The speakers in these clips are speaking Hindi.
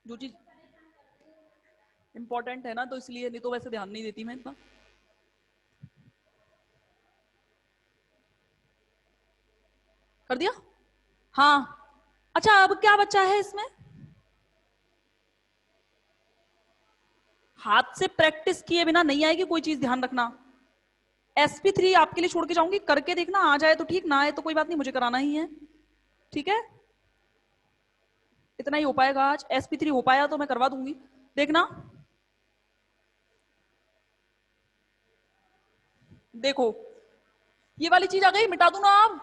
जो चीज इंपॉर्टेंट है ना, तो इसलिए, नहीं तो वैसे ध्यान नहीं देती मैं इतना। कर दिया? हाँ। अच्छा, अब क्या बचा है इसमें? हाथ से प्रैक्टिस किए बिना नहीं आएगी कोई चीज, ध्यान रखना। sp3 आपके लिए छोड़ के जाऊंगी, करके देखना, आ जाए तो ठीक, ना आए तो कोई बात नहीं, मुझे कराना ही है। ठीक है, इतना ही हो पाएगा आज। sp3 हो पाया तो मैं करवा दूंगी, देखना। देखो, ये वाली चीज आ गई, मिटा दूं ना अब?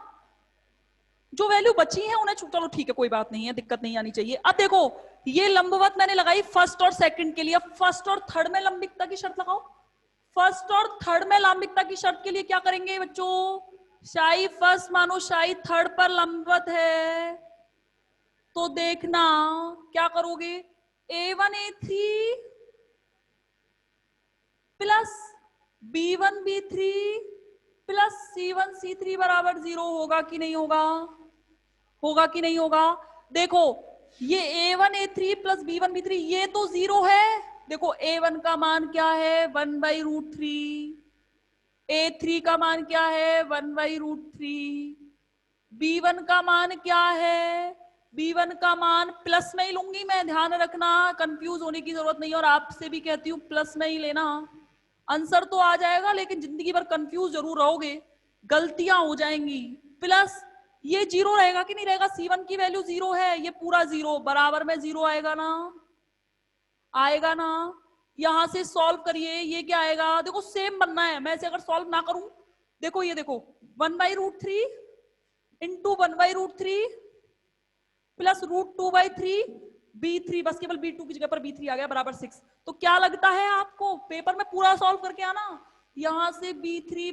जो वैल्यू बची है उन्हें चलो ठीक है, कोई बात नहीं है, दिक्कत नहीं आनी चाहिए। अब देखो, ये लंबवत मैंने लगाई फर्स्ट और सेकंड के लिए, फर्स्ट और थर्ड में लंबिकता की शर्त लगाओ। फर्स्ट और थर्ड में लंबिकता की शर्त के लिए क्या करेंगे बच्चों? शाई फर्स्ट मानो शाई थर्ड पर लंबवत है, तो देखना क्या करोगे। A1 A3 plus B1 B3 plus C1 C3 बराबर 0 होगा कि नहीं होगा? होगा कि नहीं होगा? देखो, ये A1 A3 plus B1 B3 ये तो 0 है। देखो A1 का मान क्या है? 1/√3। A3 का मान क्या है? 1/√3। B1 का मान क्या है? B1 का मान प्लस में ही लूंगी मैं, ध्यान रखना, कंफ्यूज होने की जरूरत नहीं, और आपसे भी कहती हूँ प्लस में ही लेना। आंसर तो आ जाएगा लेकिन जिंदगी भर कंफ्यूज जरूर रहोगे, गलतियां हो जाएंगी। प्लस ये 0 रहेगा कि नहीं रहेगा? C1 की वैल्यू 0 है, ये पूरा 0 बराबर में 0 आएगा ना? आएगा ना? यहां से सॉल्व करिए, ये क्या आएगा? देखो सेम बनना है, मैं इसे अगर सॉल्व ना करूं, देखो ये देखो, 1/√3 इंटू 1/√3 प्लस √2/3 B3, बस केवल B2 की जगह पर B3 आ गया, बराबर 6। तो क्या लगता है आपको? पेपर में पूरा सॉल्व करके आना। यहां से B3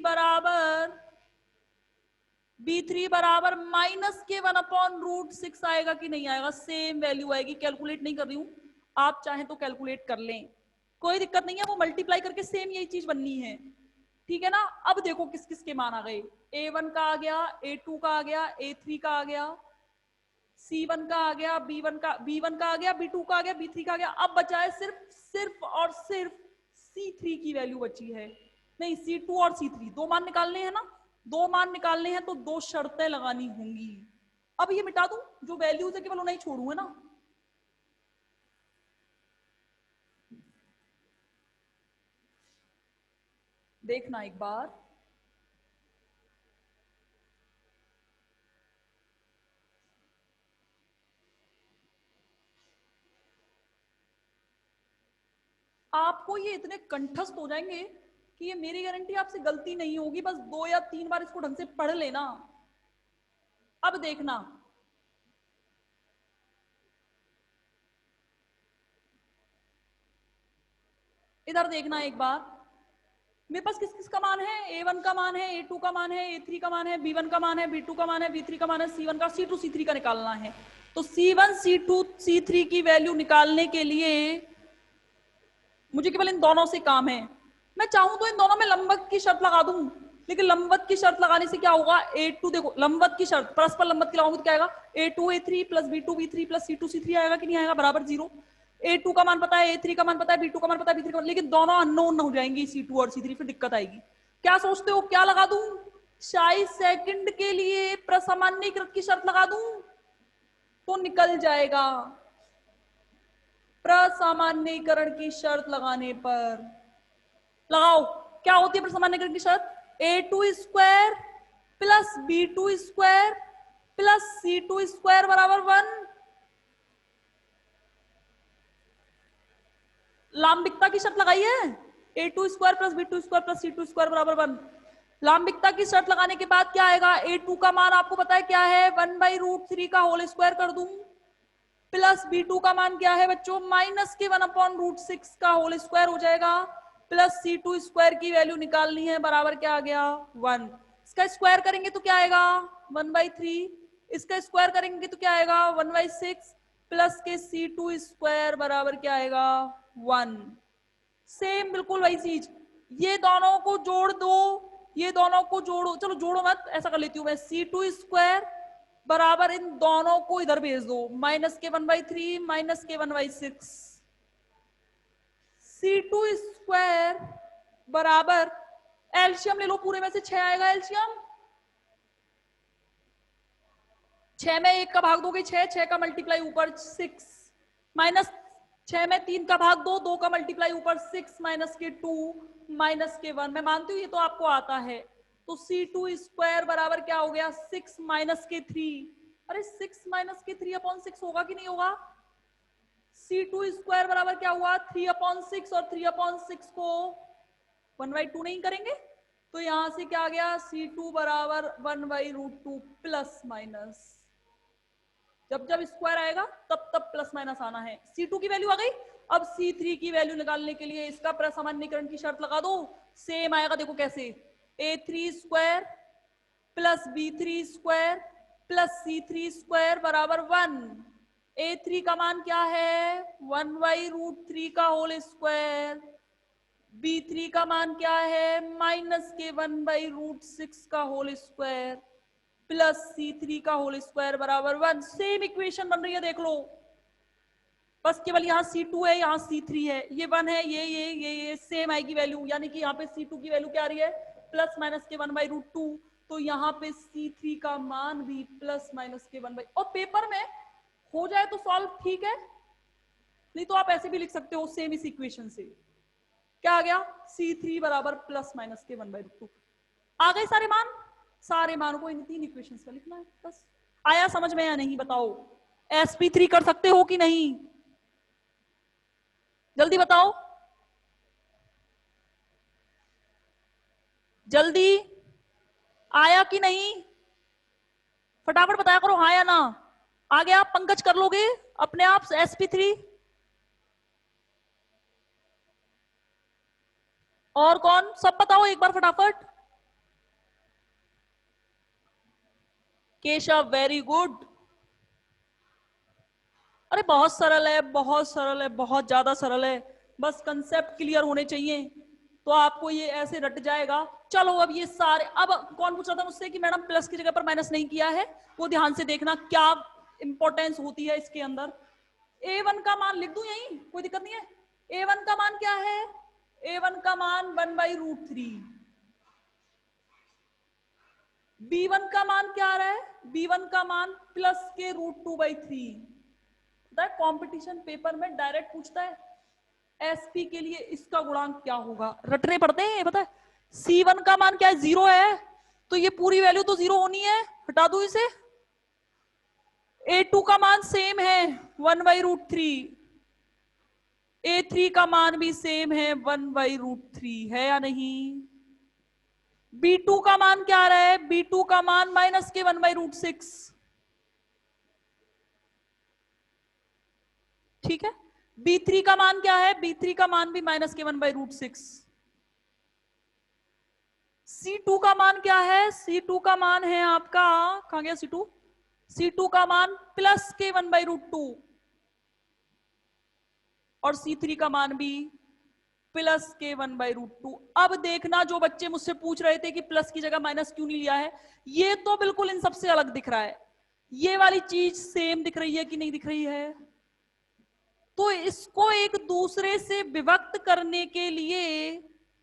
बराबर माइनस के 1/√6 आएगा कि नहीं आएगा? सेम वैल्यू आएगी, कैलकुलेट नहीं कर रही हूं, आप चाहें तो कैलकुलेट कर लें, कोई दिक्कत नहीं है, वो मल्टीप्लाई करके सेम यही चीज बननी है। ठीक है ना? अब देखो किस किस के मान आ गए। A1 का आ गया, A2 का आ गया, A3 का आ गया, C1 का आ गया, B1 का आ गया, B2 का आ गया, B3 का आ गया। अब बचा है सिर्फ सिर्फ और सिर्फ C3 की वैल्यू बची है। नहीं, C2 और C3 दो मान निकालने हैं ना, दो मान निकालने हैं तो दो शर्तें लगानी होंगी। अब ये मिटा दूं, जो वैल्यूज है केवल उन्हें ही छोड़ू, है ना? देखना एक बार, आपको ये इतने कंठस्थ हो जाएंगे कि ये मेरी गारंटी आपसे गलती नहीं होगी, बस 2 या 3 बार इसको ढंग से पढ़ लेना। अब देखना, इधर देखना एक बार, मेरे पास किस किस का मान है? A1 का मान है, A2 का मान है, A3 का मान है, B1 का मान है, B2 का मान है, B3 का मान है, C1 का, C2 C3 का निकालना है। तो C1 C2 C3 की वैल्यू निकालने के लिए मुझे केवल इन दोनों से काम है। मैं चाहूं तो इन दोनों में लंबवत की शर्त लगा दूं, लेकिन लंबवत की शर्त लगाने से क्या होगा? A2, देखो लंबवत की शर्त, परस्पर लंबवत की लगाऊंगी तो क्या आएगा? A2 A3 plus B2 B3 plus C2 C3 आएगा कि नहीं आएगा? बराबर 0। A2 का मान पता है, A3 का मान पता है, B2 का मान पता है, B3 का मान, लेकिन दोनों अननोन हो जाएंगी C2 और C3, फिर दिक्कत आएगी। क्या सोचते हो, क्या लगा दूं? शायद सेकंड के लिए प्रसामान्यीकृत की शर्त लगा दूं तो निकल जाएगा। प्रसामान्यीकरण की शर्त लगाने पर, लगाओ, क्या होती है प्रसामान्यीकरण की शर्त? A2 square plus B2 square plus C2 square बराबर 1। लांबिकता की शर्त लगाई है, A2 square plus B2 square plus C2 square बराबर 1। लांबिकता की शर्त लगाने के बाद क्या आएगा? A2 का मान आपको पता है क्या है? 1/√3 का होल स्क्वायर कर दूं, प्लस B2 का मान क्या है बच्चों? माइनस के 1/√6 का होल स्क्वायर हो जाएगा, प्लस C2 स्क्वायर की वैल्यू निकालनी है, बराबर क्या आ गया? 1। इसका स्क्वायर करेंगे तो क्या आएगा? 1/3। इसका स्क्वायर करेंगे तो क्या आएगा? 1/6 प्लस के C2 स्क्वायर बराबर क्या आएगा? 1। सेम बिल्कुल वही चीज, ये दोनों को जोड़ दो, ये दोनों को जोड़ो, चलो जोड़ो मत, ऐसा कर लेती हूं मैं, C2 स्क्वायर बराबर इन दोनों को इधर भेज दो, -k1/3 -k1/6। C2 स्क्वायर बराबर, एलसीएम ले लो, पूरे में से 6 आएगा एलसीएम। 6 में 1 का भाग दोगे 6, 6 का मल्टीप्लाई ऊपर 6, माइनस 6 में 3 का भाग दो, 2 का मल्टीप्लाई ऊपर 6 -k2 -k1। मैं मानती हूँ ये तो आपको आता है। तो C2 स्क्वायर बराबर क्या हो गया, 6 -k3। अरे 6 -k3/6 होगा कि नहीं होगा? C2 स्क्वायर बराबर क्या हुआ, 3/6, और 3/6 को 1/2 नहीं करेंगे तो यहां से क्या आ गया, C2 बराबर 1/√2 प्लस माइनस। जब जब स्क्वायर आएगा तब तब प्लस माइनस आना है। C2 की वैल्यू आ गई। अब C3 की वैल्यू निकालने के लिए इसका प्रसामान्यीकरण की शर्त लगा दो। सेम आएगा, देखो कैसे, A3 square plus B3 square plus C3 square बराबर 1। A3 का मान क्या है, 1/√3 का होल स्क्वायर। B3 का मान क्या है, -k1/√6 का होल स्क्वायर प्लस C3 का होल स्क्वायर बराबर 1। सेम इक्वेशन बन रही है, देख लो। बस केवल यहाँ C2 है, यहाँ C3 है, ये 1 है, ये सेम आएगी वैल्यू। यानी कि यहाँ पे C2 की वैल्यू क्या आ रही है, +-k1/√2। तो यहाँ पे C3 का मान भी +-k1/, और पेपर में हो जाए तो सॉल्व ठीक है, नहीं तो आप ऐसे भी लिख सकते हो सेम इस इक्वेशन से। क्या आ गया, C3 बराबर +-k1/√2। आ गए सारे मान, सारे मानों को इन 3 इक्वेशंस का लिखना है बस। आया समझ में या नहीं बताओ? sp3 कर सकते हो कि नहीं, जल्दी बताओ, जल्दी। आया कि नहीं, फटाफट बताया करो, हाँ या ना। आ गया, पंकज कर लोगे अपने आप sp3? और कौन, सब बताओ एक बार फटाफट। Keshav, very good. अरे बहुत सरल है, बहुत सरल है, बहुत ज्यादा सरल है। बस कंसेप्ट क्लियर होने चाहिए तो आपको ये ऐसे रट जाएगा। चलो अब ये सारे, अब कौन पूछ रहा था मुझसे कि मैडम प्लस की जगह पर माइनस नहीं किया है, वो ध्यान से देखना क्या इंपॉर्टेंस होती है इसके अंदर। A1 का मान लिख दूं यही, कोई दिक्कत नहीं है। A1 का मान क्या है, A1 का मान 1/√3। B1 का मान क्या आ रहा है, B1 का मान +k√2/3। कंपटीशन पेपर में डायरेक्ट पूछता है एसपी के लिए इसका गुणांक क्या होगा, रटने पड़ते हैं, पता है। C1 का मान क्या है, 0 है, तो ये पूरी वैल्यू तो 0 होनी है, हटा दो इसे। A2 का मान सेम है 1/√3, A3 का मान भी सेम है 1/√3, है या नहीं। B2 का मान क्या आ रहा है, B2 का मान -k1/√6, ठीक है। B3 का मान क्या है, B3 का मान भी -k1/√6। C2 का मान क्या है, C2 का मान है आपका, कहां गया C2, C2 का मान +k1/√2, और C3 का मान भी +k1/√2। अब देखना, जो बच्चे मुझसे पूछ रहे थे कि प्लस की जगह माइनस क्यों नहीं लिया है, ये तो बिल्कुल इन सबसे अलग दिख रहा है। ये वाली चीज सेम दिख रही है कि नहीं दिख रही है, तो इसको एक दूसरे से विभक्त करने के लिए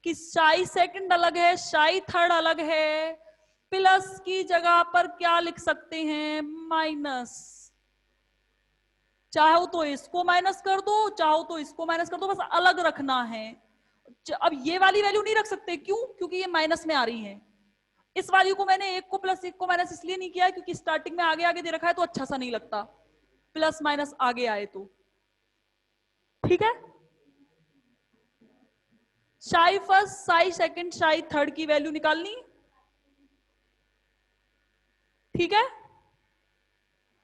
कि साई सेकंड अलग है, साई थर्ड अलग है, प्लस की जगह पर क्या लिख सकते हैं, माइनस। चाहो तो इसको माइनस कर दो, चाहो तो इसको माइनस कर दो, बस अलग रखना है। अब ये वाली वैल्यू नहीं रख सकते, क्यों, क्योंकि ये माइनस में आ रही है। इस वैल्यू को मैंने एक को प्लस एक को माइनस इसलिए नहीं किया क्योंकि स्टार्टिंग में आगे आगे दे रखा है तो अच्छा सा नहीं लगता, प्लस माइनस आगे आए तो, ठीक है। Sai first, Sai second, Sai third की वैल्यू निकालनी, ठीक है।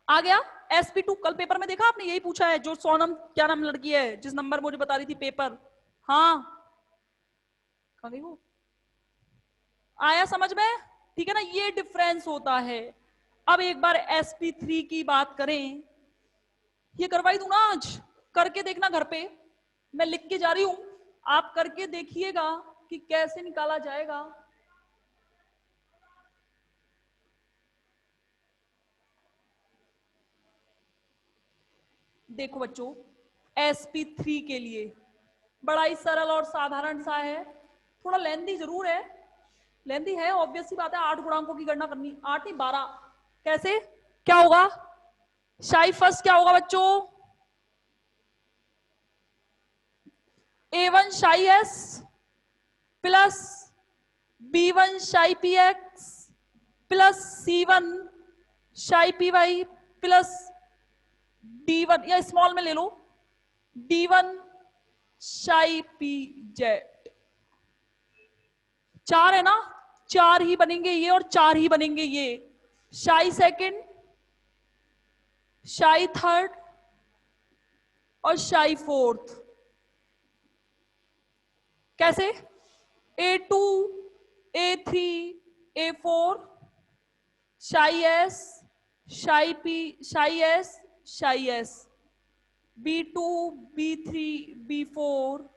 आ गया। sp2 कल पेपर में देखा आपने, यही पूछा है, जो सोनम, क्या नाम लड़की है जिस नंबर मुझे बता रही थी पेपर, हाँ, कहां गई वो, आया समझ में, ठीक है ना, ये डिफरेंस होता है। अब एक बार sp3 की बात करें, ये करवाई दूं ना आज, करके देखना घर पे, मैं लिख के जा रही हूं, आप करके देखिएगा कि कैसे निकाला जाएगा। देखो बच्चों, sp3 के लिए बड़ा ही सरल और साधारण सा है, थोड़ा लेंदी जरूर है, लेंदी है, ऑब्वियस सी बात है। 8 गुणांकों की गणना करनी, 8 नहीं 12। कैसे, क्या होगा? शाई फर्स्ट क्या होगा बच्चों? A1 शाई S प्लस B1 शाई PX प्लस C1 शाई PY प्लस D1, या स्मॉल में ले लो, D1 शाई PZ। 4 है ना, 4 ही बनेंगे ये और 4 ही बनेंगे ये। शाई सेकंड, शाई थर्ड और शाई फोर्थ। कैसे? A2 A3 A4 शाई S शाई P शाई S शाई S, B2 B3 B4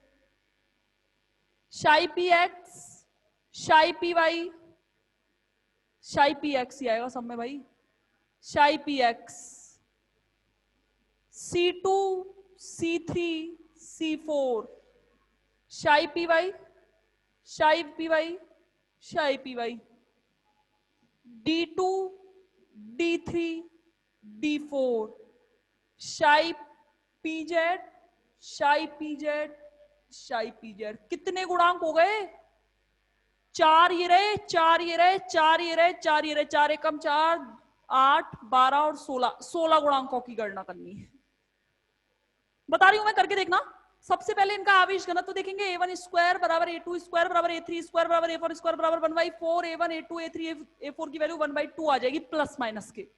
शाई PX शाई PY, शाई PX ही आएगा सब में भाई, शाई PX, C2 C3 C4 शाई PY शाई PY शाई PY, D2 D3 D4 शाई PZ शाई PZ शाई PZ। कितने गुणांक हो गए? 4 ये रहे, 4 ये रहे, 4 ये रहे, 4 ये रहे, 4 एकम 4, 8 12 और 16, 16 गुणांकों की गणना करनी है। बता रही हूं मैं, करके देखना। सबसे पहले इनका आवेश घनत्व तो देखेंगे, A1 स्क्वायर बराबर A2 स्क्वायर बराबर A3 स्क्वायर बराबर A4 स्क्वायर बराबर 1/4 A1 A2 A3 A4 की वैल्यू 1/2 आ जाएगी प्लस माइनस के।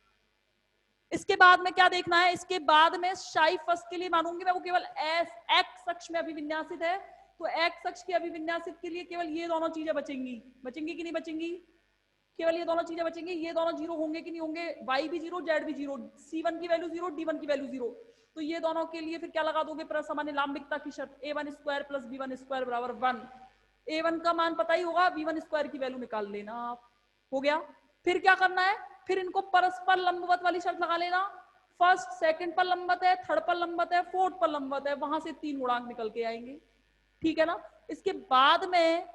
इसके बाद में क्या देखना है? इसके बाद में शाई फर्स्ट के लिए मानूंगी मैं वो केवल एक्स अक्ष में अभिविन्यासित है, तो एक्स अक्ष के अभिविन्यासित के लिए केवल ये दोनों चीजें बचेंगी। बचेंगी कि नहीं बचेंगी? केवल ये दोनों चीजें बचेंगी। ये दोनों जीरो होंगे कि नहीं होंगे? y भी जीरो, z भी जीरो, c1 की वैल्यू जीरो, d1 की वैल्यू जीरो। तो ये दोनों के लिए फिर क्या लगा दोगे? प्रसमान्य लांबिकता की शर्त, a1 square plus b1 square बराबर 1। a1 का मान पता ही होगा, b1 स्क्वायर की वैल्यू निकाल लेना आप। हो गया। फिर क्या करना है? फिर इनको परस्पर लंबवत वाली शर्त लगा लेना। फर्स्ट सेकंड पर लंबवत है, थर्ड पर लंबवत है, फोर्थ पर लंबवत है, वहां से 3 गुणांक निकल के आएंगे। ठीक है ना? इसके बाद में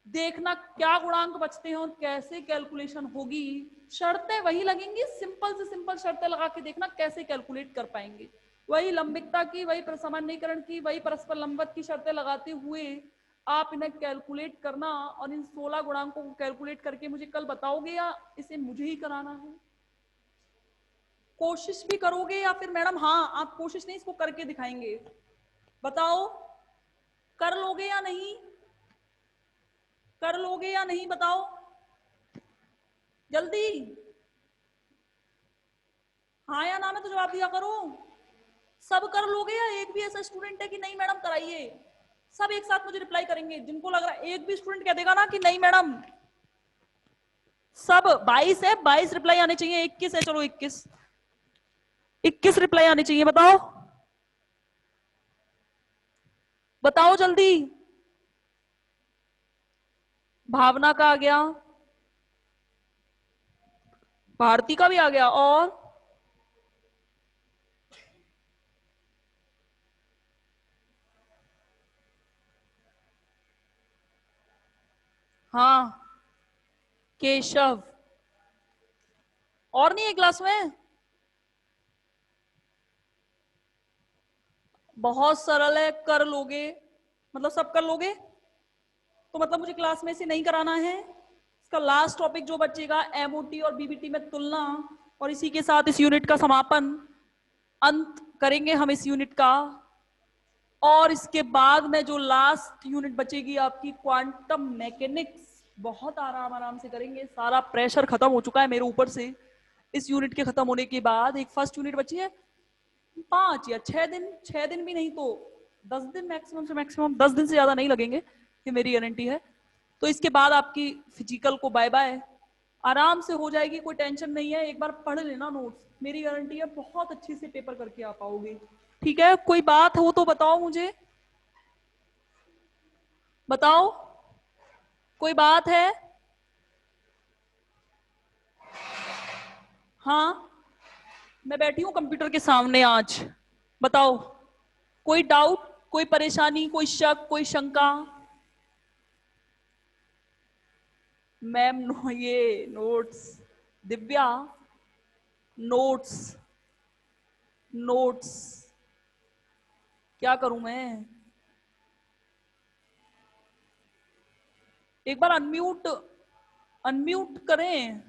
देखना क्या गुणांक बचते हैं और कैसे कैलकुलेशन होगी। शर्तें वही लगेंगी, सिंपल से सिंपल शर्तें लगा के देखना कैसे कैलकुलेट कर पाएंगे। वही लंबिकता की, वही प्रसामान्यीकरण की, वही परस्पर लंबवत की शर्तें लगाते हुए आप इन्हें कैलकुलेट करना, और इन 16 गुणांकों को कैलकुलेट करके मुझे कल बताओगे, या इसे मुझे ही कराना है? कोशिश भी करोगे या फिर मैडम हाँ आप कोशिश नहीं, इसको करके दिखाएंगे? बताओ, कर लोगे या नहीं? कर लोगे या नहीं बताओ जल्दी, हाँ या ना में तो जवाब दिया करो। सब कर लोगे या एक भी ऐसा स्टूडेंट है कि नहीं मैडम कराइए? सब एक साथ मुझे रिप्लाई करेंगे। जिनको लग रहा है, एक भी स्टूडेंट कह देगा ना कि नहीं मैडम। सब 22 है, 22 रिप्लाई आने चाहिए। 21 है, चलो 21 रिप्लाई आने चाहिए। बताओ बताओ जल्दी। भावना का आ गया, भारती का भी आ गया, और हाँ केशव, और नहीं है क्लास में? बहुत सरल है, कर लोगे मतलब सब कर लोगे, तो मतलब मुझे क्लास में से नहीं कराना है। इसका लास्ट टॉपिक जो बचेगा एमओटी और बीबीटी में तुलना, और इसी के साथ इस यूनिट का समापन, अंत करेंगे हम इस यूनिट का। और इसके बाद में जो लास्ट यूनिट बचेगी आपकी क्वांटम मैकेनिक्स, बहुत आराम आराम से करेंगे। सारा प्रेशर खत्म हो चुका है मेरे ऊपर से इस यूनिट के खत्म होने के बाद। एक फर्स्ट यूनिट बची है 5 या 6 दिन, 6 दिन भी नहीं तो 10 दिन मैक्सिमम से मैक्सिमम, 10 दिन से ज्यादा नहीं लगेंगे, ये मेरी गारंटी है। तो इसके बाद आपकी फिजिकल को बाय बाय, आराम से हो जाएगी, कोई टेंशन नहीं है। एक बार पढ़ लेना नोट्स, मेरी गारंटी है बहुत अच्छे से पेपर करके आ पाओगे। ठीक है, कोई बात हो तो बताओ मुझे, बताओ कोई बात है? हाँ मैं बैठी हूँ कंप्यूटर के सामने आज। बताओ, कोई डाउट, कोई परेशानी, कोई शक, कोई शंका? मैम नो, ये नोट्स, दिव्या, नोट्स, नोट्स, क्या करूं मैं? एक बार अनम्यूट, अनम्यूट करें।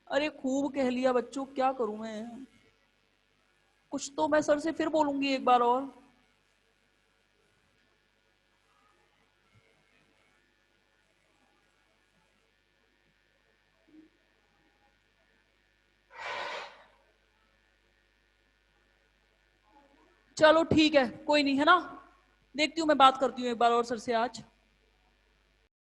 अरे खूब कह लिया बच्चों, क्या करूं मैं? कुछ तो मैं सर से फिर बोलूंगी एक बार और। चलो ठीक है, कोई नहीं, है ना, देखती हूँ, मैं बात करती हूँ एक बार और सर से आज।